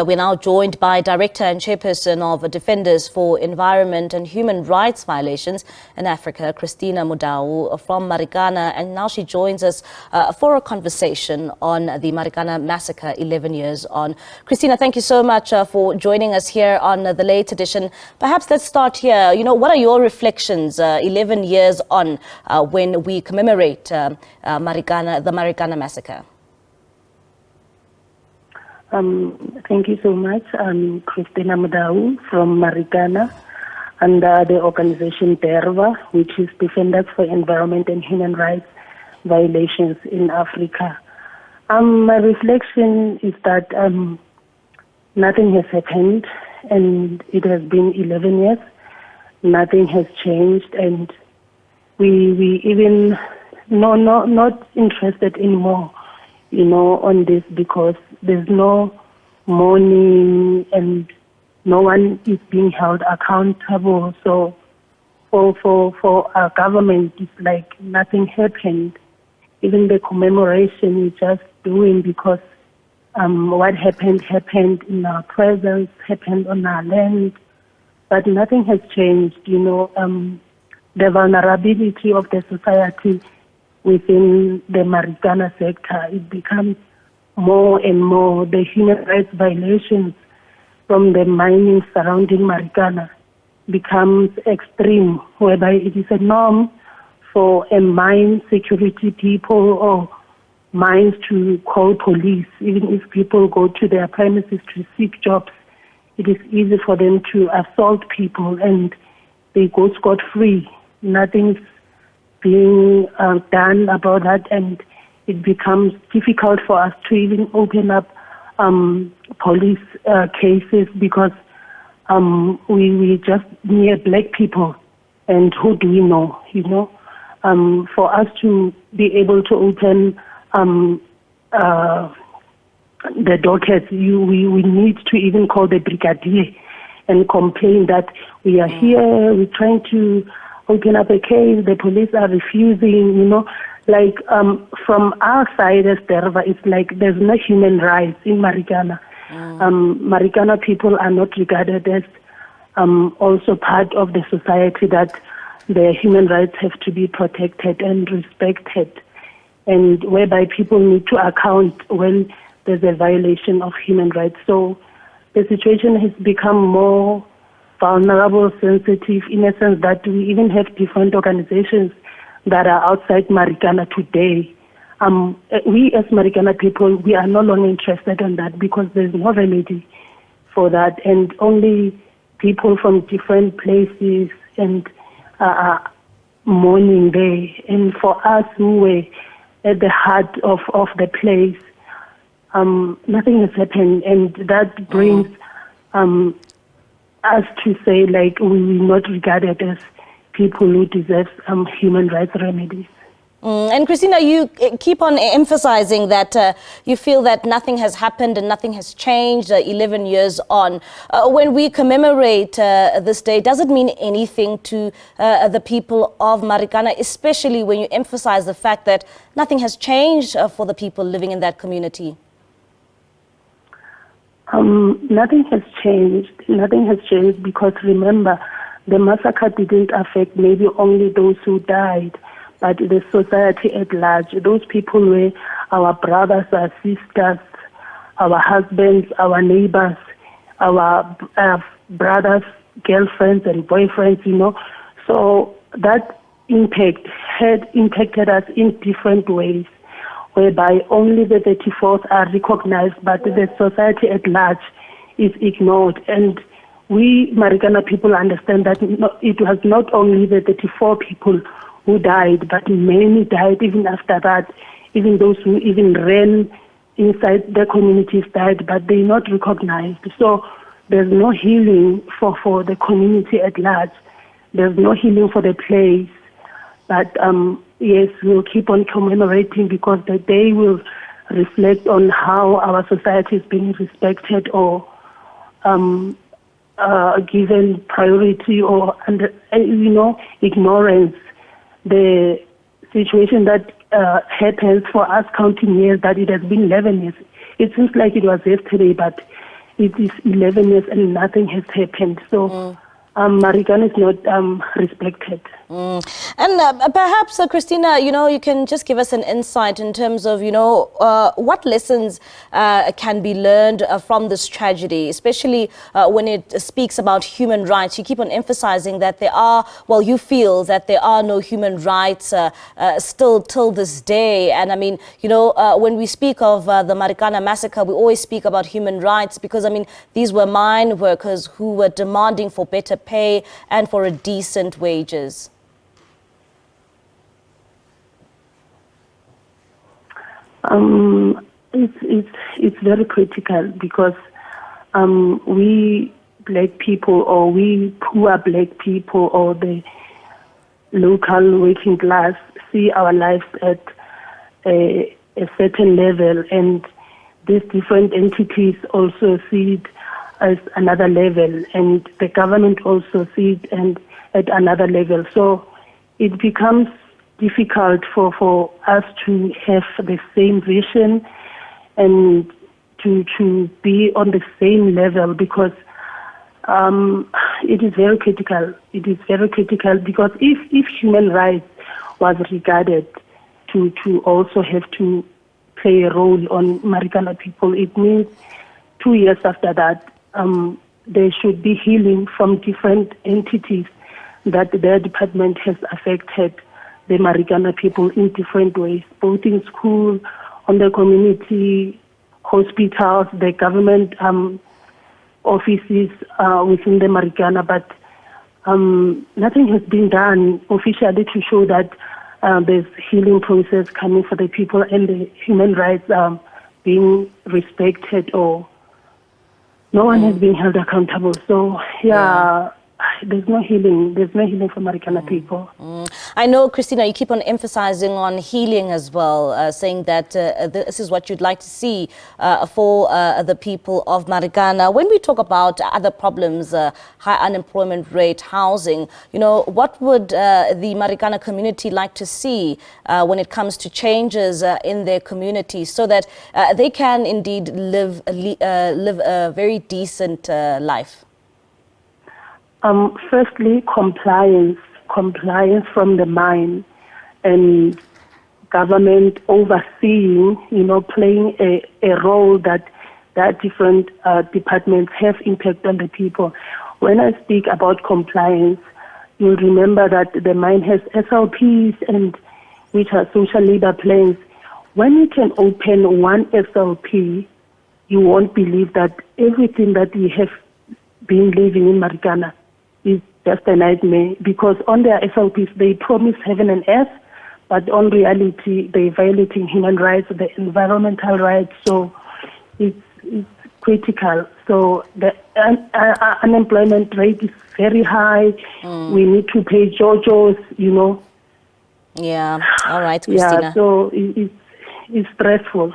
We're now joined by Director and Chairperson of Defenders for Environment and Human Rights Violations in Africa, Christinah Mdau from Marikana, and now she joins us for a conversation on the Marikana Massacre 11 years on. Christinah, thank you so much for joining us here on the late edition. Perhaps let's start here. What are your reflections 11 years on when we commemorate the Marikana Massacre? Thank you so much. I'm Christinah Mdau from Marikana under the organization DERVA, which is Defenders for Environment and Human Rights Violations in Africa. My reflection is that nothing has happened, and it has been 11 years. Nothing has changed, and we even not interested anymore, on this, because there's no mourning and no one is being held accountable. So for our government, it's like nothing happened. Even the commemoration we're just doing because what happened in our presence, happened on our land, but nothing has changed. The vulnerability of the society within the Marikana sector, it becomes more and more. The human rights violations from the mining surrounding Marikana becomes extreme, whereby it is a norm for a mine security people or mines to call police. Even if people go to their premises to seek jobs, it is easy for them to assault people and they go scot-free. Nothing's being done about that, and it becomes difficult for us to even open up police cases because we just near black people, and who do we know? For us to be able to open the dockets, we need to even call the brigadier and complain that we are here, we're trying to open up a case, the police are refusing, from our side as DERVA, it's like there's no human rights in Marikana. Marikana people are not regarded as also part of the society that their human rights have to be protected and respected, and whereby people need to account when there's a violation of human rights. So the situation has become more vulnerable, sensitive, in a sense that we even have different organizations that are outside Marikana today. We as Marikana people, we are no longer interested in that because there's no remedy for that, and only people from different places and mourning there. And for us who were at the heart of the place, nothing has happened, and that brings us to say we're not regarded as people who deserve human rights remedies. And Christinah, you keep on emphasizing that you feel that nothing has happened and nothing has changed 11 years on. When we commemorate this day, does it mean anything to the people of Marikana, especially when you emphasize the fact that nothing has changed for the people living in that community? Nothing has changed. Nothing has changed because, remember, the massacre didn't affect maybe only those who died, but the society at large. Those people were our brothers, our sisters, our husbands, our neighbors, our brothers, girlfriends and boyfriends, So that impact had impacted us in different ways, whereby only the 34th are recognized, but the society at large is ignored. And we Marikana people understand that it was not only the 34 people who died, but many died even after that. Even those who even ran inside the communities died, but they're not recognized. So there's no healing for the community at large. There's no healing for the place. But yes, we'll keep on commemorating because the day will reflect on how our society is being respected or given priority or ignorance. The situation that happens for us counting years, that it has been 11 years. It seems like it was yesterday, but it is 11 years and nothing has happened. So Marikana is not respected. And perhaps, Christinah, you can just give us an insight in terms of, what lessons can be learned from this tragedy, especially when it speaks about human rights. You keep on emphasizing that you feel that there are no human rights still till this day. And I mean, when we speak of the Marikana massacre, we always speak about human rights because, I mean, these were mine workers who were demanding for better pay and for a decent wages. It's very critical because we black people, or we poor black people, or the local working class see our lives at a certain level, and these different entities also see it as another level, and the government also see it at another level. So it becomes difficult for us to have the same vision and to be on the same level, because it is very critical. It is very critical because if human rights was regarded to also have to play a role on Marikana people, it means 2 years after that, there should be healing from different entities that their department has affected the Marikana people in different ways, both in school, on the community, hospitals, the government offices within the Marikana, but nothing has been done officially to show that there's healing process coming for the people and the human rights being respected, or no one has been held accountable. So, there's no healing. There's no healing for Marikana people. I know, Christinah, you keep on emphasizing on healing as well, saying that this is what you'd like to see for the people of Marikana. When we talk about other problems, high unemployment rate, housing, what would the Marikana community like to see when it comes to changes in their community so that they can indeed live a very decent life? Firstly, compliance from the mine, and government overseeing, playing a role that different departments have impact on the people. When I speak about compliance, you'll remember that the mine has SLPs, and which are social labor plans. When you can open one SLP, you won't believe that everything that we have been living in Marikana is just a nightmare, because on their SLPs they promise heaven and earth, but on reality they're violating human rights, the environmental rights. So it's critical. So the unemployment rate is very high. We need to pay JOJOs, Yeah, all right, Christinah. Yeah, so it's stressful.